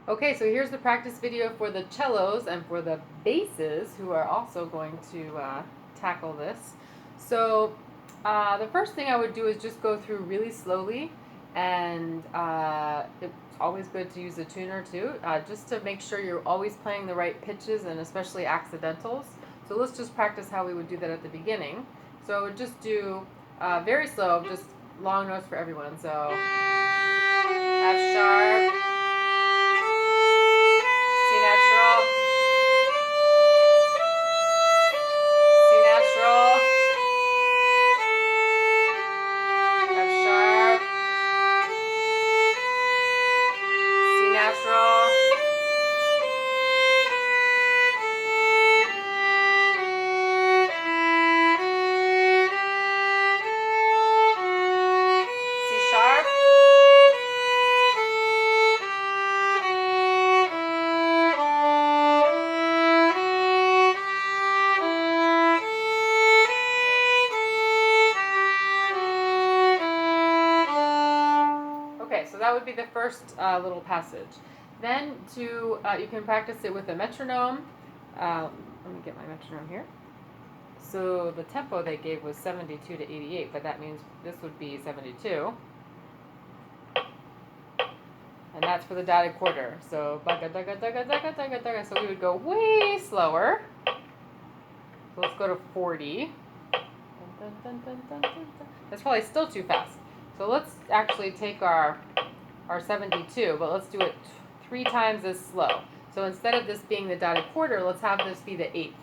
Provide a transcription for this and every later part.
Okay, so here's the practice video for the cellos and for the basses who are also going to tackle this. So the first thing I would do is just go through really slowly, and it's always good to use a tuner too, just to make sure you're always playing the right pitches and especially accidentals. So let's just practice how we would do that at the beginning. So I would just do very slow, just long notes for everyone. So F sharp, C natural, C natural, F sharp, C natural, C sharp, okay, so that would be the first little passage. Then you can practice it with a metronome. Let me get my metronome here. So the tempo they gave was 72 to 88, but that means this would be 72. And that's for the dotted quarter. So so we would go way slower. So let's go to 40. That's probably still too fast. So let's actually take our 72, but let's do it 3 times as slow. So instead of this being the dotted quarter, let's have this be the eighth.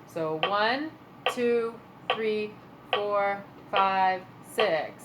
So 1, 2, 3, 4, 5, 6.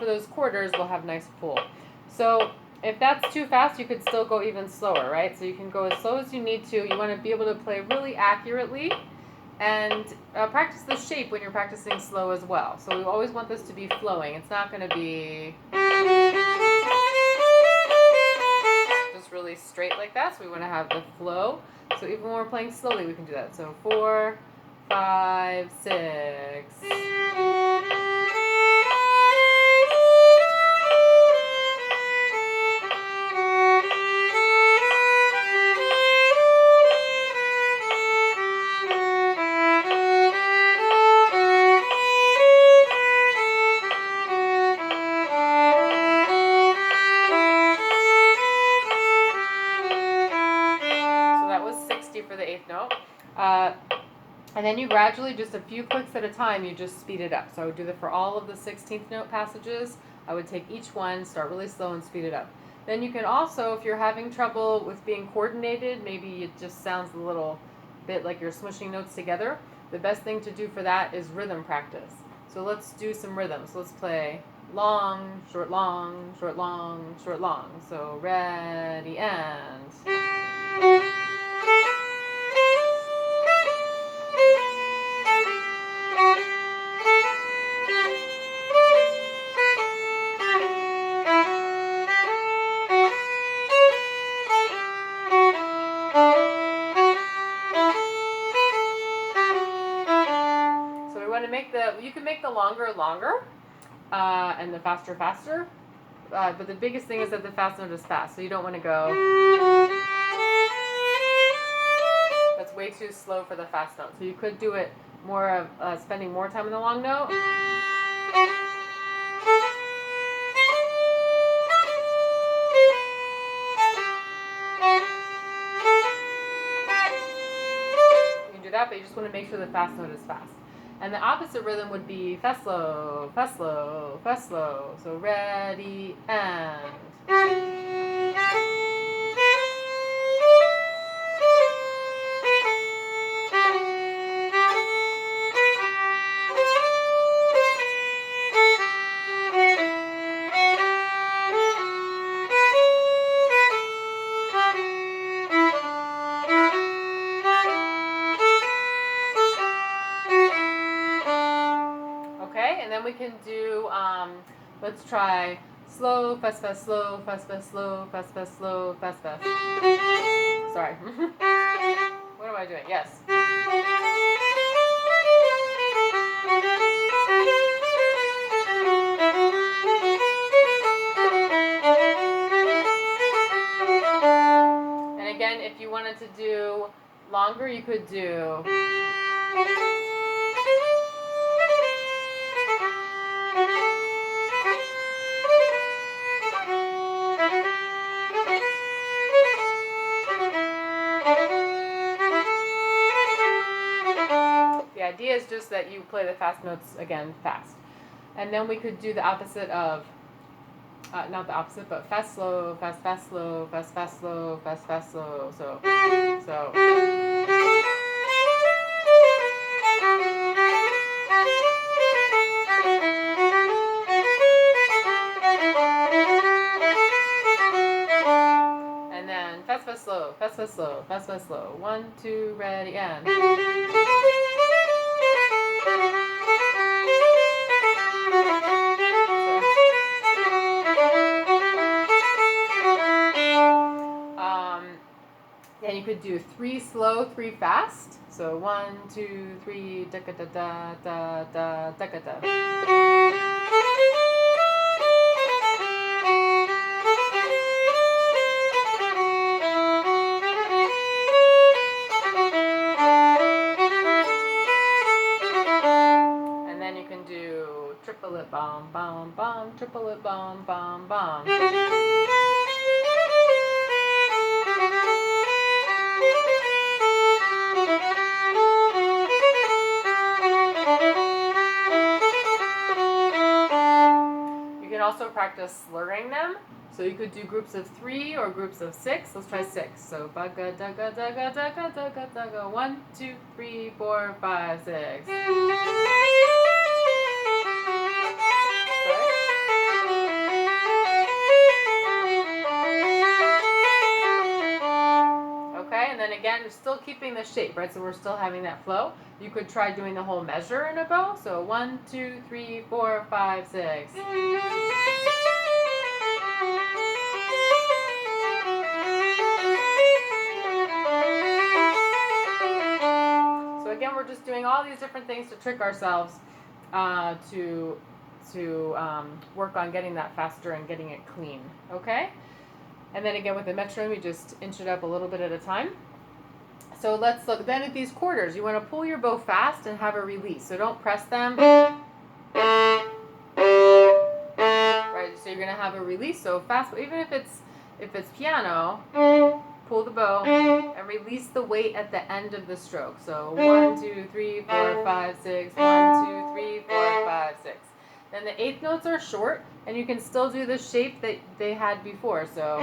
Those quarters will have nice pull. So if that's too fast, you could still go even slower, right? So you can go as slow as you need to. You want to be able to play really accurately, and practice the shape when you're practicing slow as well. So we always want this to be flowing. It's not going to be just really straight like that. So we want to have the flow. So even when we're playing slowly, we can do that. So 4, 5, 6. For the eighth note. And then you gradually, just a few clicks at a time, you just speed it up. So I would do that for all of the 16th note passages. I would take each one, start really slow and speed it up. Then you can also, if you're having trouble with being coordinated, maybe it just sounds a little bit like you're smushing notes together, the best thing to do for that is rhythm practice. So let's do some rhythms. Let's play long, short, long, short, long, short, long. So ready, and... You can make the longer, and the faster, faster. But the biggest thing is that the fast note is fast, so you don't want to go. That's way too slow for the fast note. So you could do it more of spending more time on the long note. You can do that, but you just want to make sure the fast note is fast. And the opposite rhythm would be fast, slow, fast, slow, fast, slow. So ready, and... Let's try slow, fast, fast, slow, fast, fast, slow, fast, fast, slow, fast, fast. Sorry. What am I doing? Yes. And again, if you wanted to do longer, you could do. The idea is just that you play the fast notes again fast. And then we could do the opposite of, not the opposite, but fast, slow, fast, fast, slow, fast, fast, slow, fast, fast, slow. So. And then fast, fast, slow, fast, fast, slow, fast, fast, slow. 1, 2, ready, and. Then you could do 3 slow, 3 fast. So 1, 2, 3, da da da da da da da da. And then you can do triplet bomb, bomb, bomb, triplet bomb, bomb, bomb. Also practice slurring them. So you could do groups of 3 or groups of 6. Let's try 6. So baga daga daga daga daga daga. 1, 2, 3, 4, 5, 6. Okay, and then again, we're still keeping the shape, right? So we're still having that flow. You could try doing the whole measure in a bow. So 1, 2, 3, 4, 5, 6. So again, we're just doing all these different things to trick ourselves to work on getting that faster and getting it clean. Okay? And then again with the metronome, you just inch it up a little bit at a time. So let's look then at these quarters. You want to pull your bow fast and have a release. So don't press them. Right, so you're going to have a release. So fast, even if it's piano, pull the bow and release the weight at the end of the stroke. So 1, 2, 3, 4, 5, 6. 1, 2, 3, 4, 5, 6. Then the 8th notes are short, and you can still do the shape that they had before. So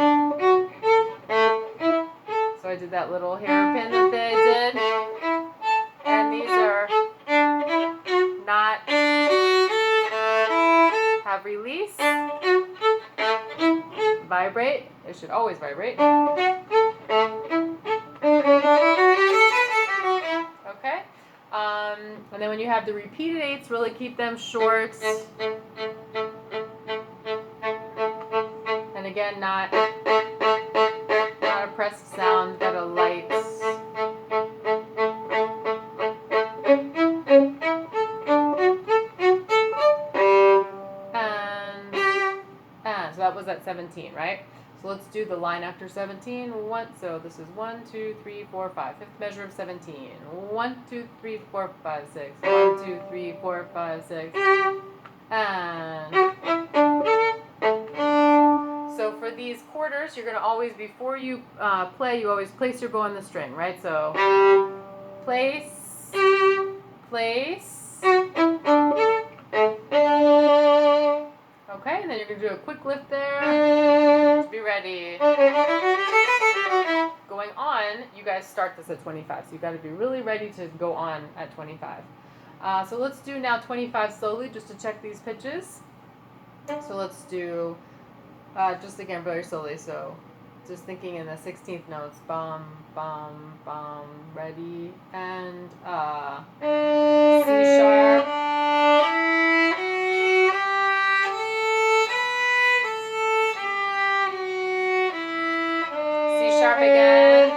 I did that little hairpin that they did. And these are not have release, vibrate. It should always vibrate. Okay. And then when you have the repeated 8s, really keep them short. And again, not a pressed sound, but a light. And so that was at 17, right? So let's do the line after 17. So this is 1, 2, 3, 4, 5. Fifth measure of 17. 1, 2, 3, 4, 5, 6. 1, 2, 3, 4, 5, 6. And so for these quarters, you're going to always, before you play, you always place your bow on the string, right? So place, place. Okay, and then you're going to do a quick lift there. Be ready. Going on, you guys start this at 25, so you've got to be really ready to go on at 25. So let's do now 25 slowly just to check these pitches. So let's do, just again very slowly, so just thinking in the 16th notes. Bum, bum, bum, ready, and C sharp. sharp again.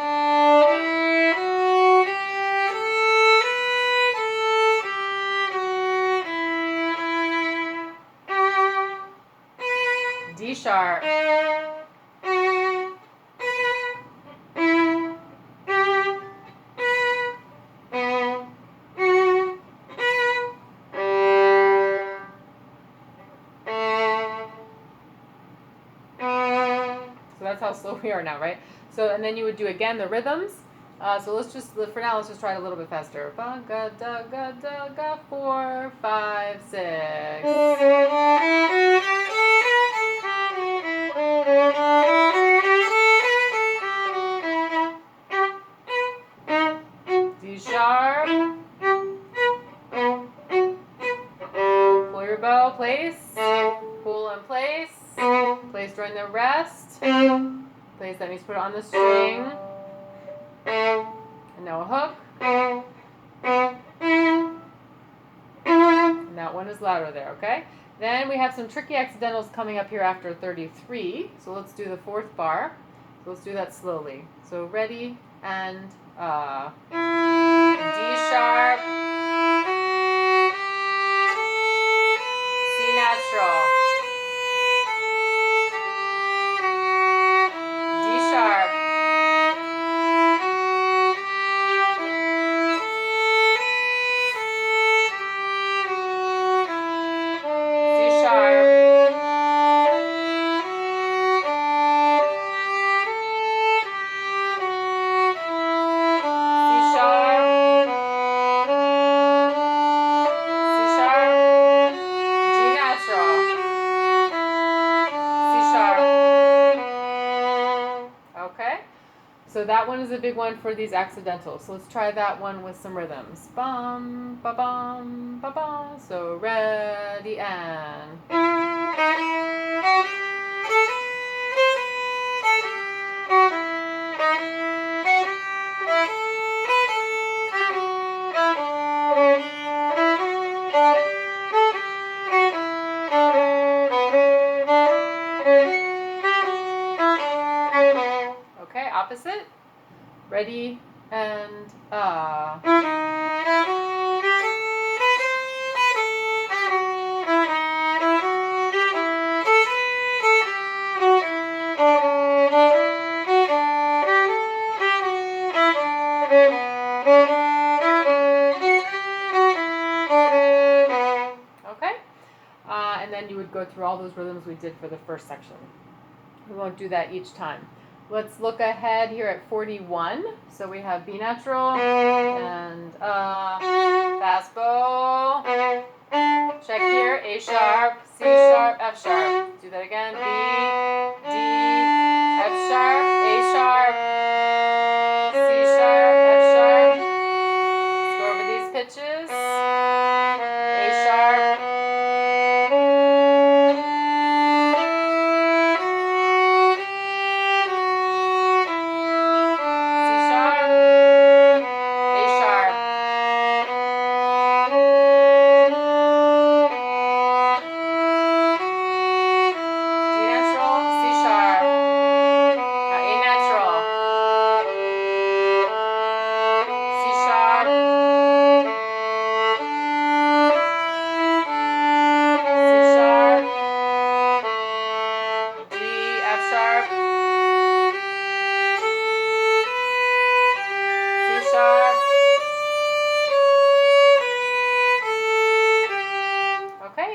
D sharp. So that's how slow we are now, right? So, and then you would do again the rhythms. So let's just, for now, let's just try it a little bit faster. Ba ga da ga da ga 4, 5, 6. D sharp. Pull your bow, place. Pull and place. Place during the rest. Place, that means put it on the string. And now a hook. And that one is louder there, okay? Then we have some tricky accidentals coming up here after 33. So let's do the 4th bar. So let's do that slowly. So ready and D sharp, C natural, D sharp, C sharp, C sharp, C sharp, G natural, C sharp. Okay, so that one is a big one for these accidentals. So let's try that one with some rhythms. Bum, ba bum, ba bum. So ready and. Okay, opposite. Ready and Okay, and then you would go through all those rhythms we did for the first section. We won't do that each time. Let's look ahead here at 41. So we have B natural and fast bow. Check here, A sharp, C sharp, F sharp. Do that again. B, D, F sharp, A sharp, C sharp, F sharp. Let's go over these pitches. A sharp.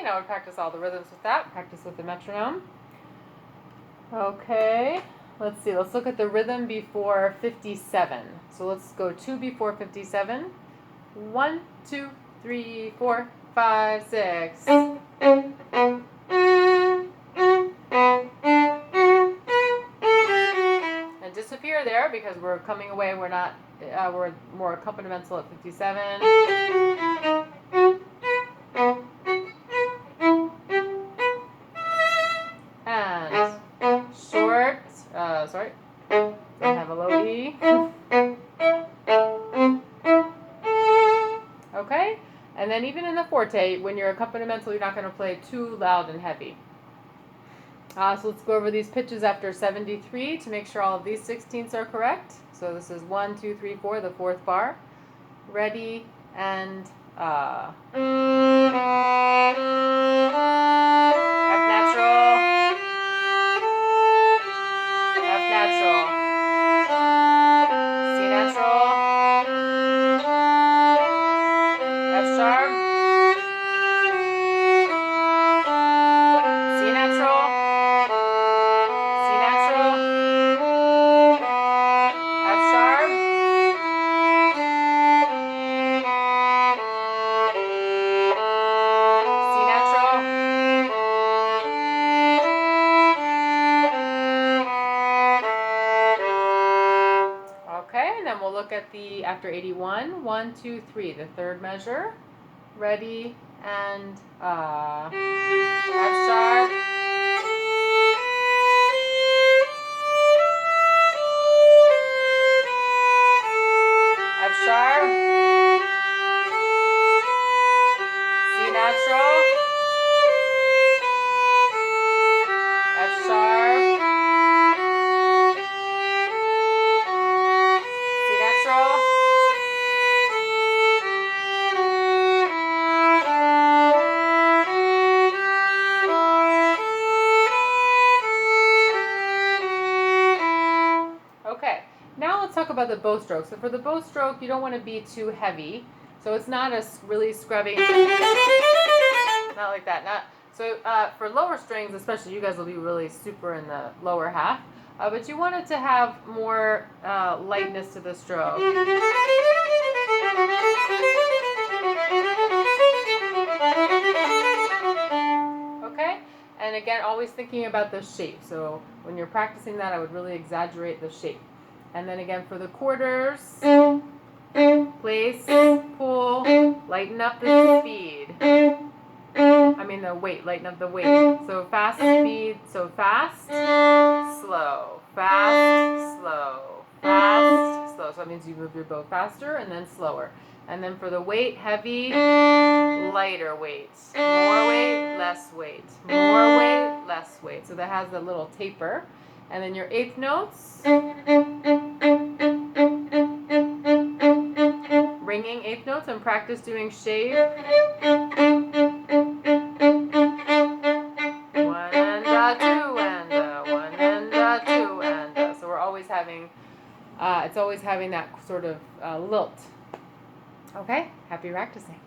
Now we practice all the rhythms with that. Practice with the metronome. Okay, let's see. Let's look at the rhythm before 57. So let's go 2 before 57. 1, 2, 3, 4, 5, 6. And disappear there because we're coming away. We're not. We're more accompanimental at 57. And short, sorry, don't have a low E. Okay, and then even in the forte, when you're accompanimental, you're not going to play too loud and heavy. So let's go over these pitches after 73 to make sure all of these 16ths are correct. So this is 1, 2, 3, 4, the fourth bar. Ready, and F natural, F natural, C natural, F sharp, C natural, C natural, F sharp, C natural, okay, and then we'll look at the after 81, 1, 2, 3, the third measure. Ready, and F sharp, F sharp, C natural, F sharp, C natural, okay, now let's talk about the bow stroke. So for the bow stroke, you don't want to be too heavy. So it's not a really scrubbing, not like that. So for lower strings, especially, you guys will be really super in the lower half. But you want it to have more lightness to the stroke. Okay? And again, always thinking about the shape. So when you're practicing that, I would really exaggerate the shape. And then again, for the quarters, place, pull, lighten up the speed. The weight, lighten up the weight. So fast speed, so fast, slow, fast, slow, fast, slow. So that means you move your bow faster and then slower. And then for the weight, heavy, lighter weight. More weight, less weight. More weight, less weight. So that has a little taper. And then your eighth notes. Ringing eighth notes, and practice doing shape. One and two and one and two and so we're always having, it's always having that sort of lilt. Okay, happy practicing.